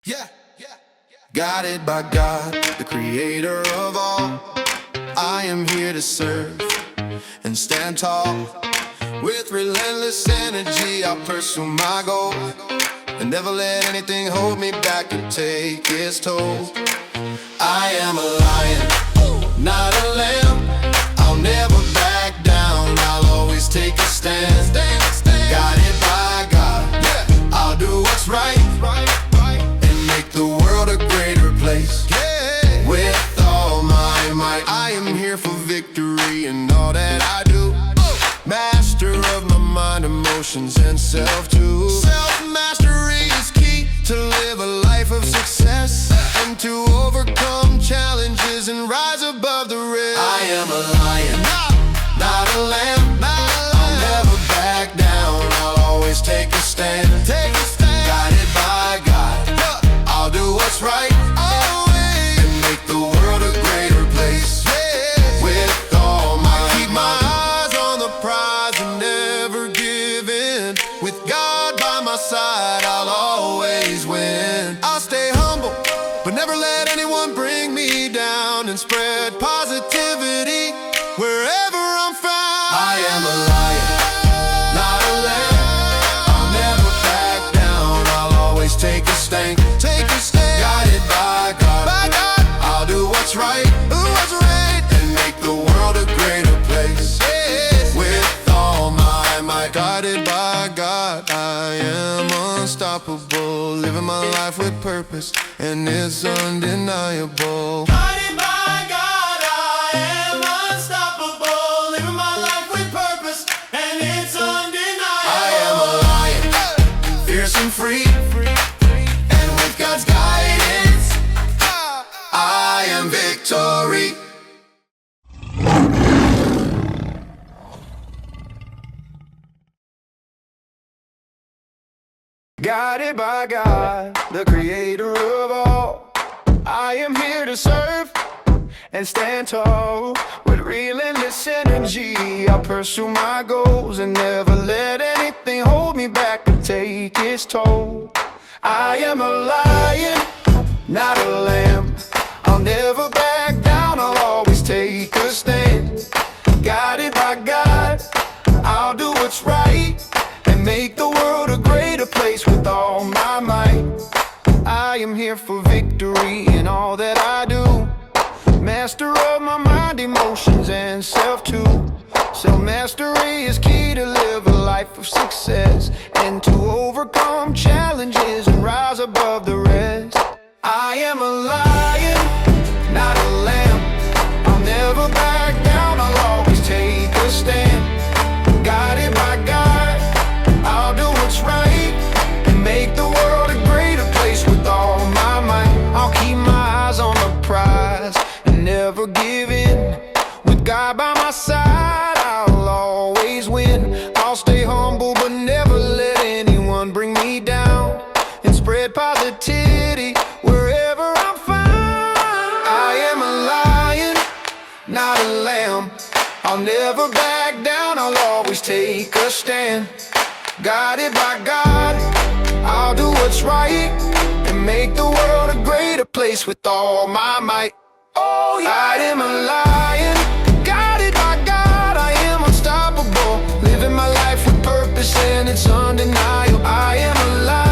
Yeah, guided by God, the creator of all. I am here to serve and stand tall. With relentless energy, I'll pursue my goal and never let anything hold me back and take its toll. I am a lion, not a lamb. I'll never back down, I'll always take a stand. Guided by God, I'll do what's right and make the world a greater place. With all my might, I am here for victory in all that I do. Master of my mind, emotions, and self too. Self-mastery is key to live a life of success and to overcome challenges and rise above the rest. I am a lion, not a lamb. I'll never back down, I'll always take a stand. Guided by God, I'll do what's right and make the world a greater place. With all my might, keep my eyes on the prize and never give in. With God by my side, I'll always win. I'll stay humble, but never let anyone bring me down, and spread positivity wherever I'm found. I am a lion, not a lamb. I'll never back down, I'll always take a stand. Guided by God, I'll do what's right and make the world a greater place. With all my might, guided by God, I am unstoppable. Living my life with purpose, and it's undeniable. Guided by God, I am unstoppable. Living my life with purpose, and it's undeniable. I am a lion, fierce and free, and with God's guidance, I am victory. Guided by God, the creator of all, I am here to serve and stand tall. With relentless energy, I'll pursue my goals and never let anything hold me back and take its toll. I am a lion, not a lamb. I'll never back down, I'll always take a stand. Guided by God, I'll do what's right and make the world a greater place with all my might. I am here for victory in all that I do. Master of my mind, emotions, and self too. Self-mastery is key to live a life of success and to overcome challenges and rise above the rest. I am a lion, not a lamb. I'll never back down, I'll always take a stand. Guided by God, I'll do what's right and make the world a greater place with all my might. I'll keep my eyes on the prize and never give in. With God by my side, I'll always win. I'll stay humble but never let anyone bring me down, and spread positivity wherever I'm found. I am a lion, not a lamb. I'll never back down, I'll always take a stand. Guided by God, I'll do what's right and make the world a greater place with all my might. Oh yeah, I am a lion, guided by God, I am unstoppable. Living my life with purpose and it's undeniable. I am a lion.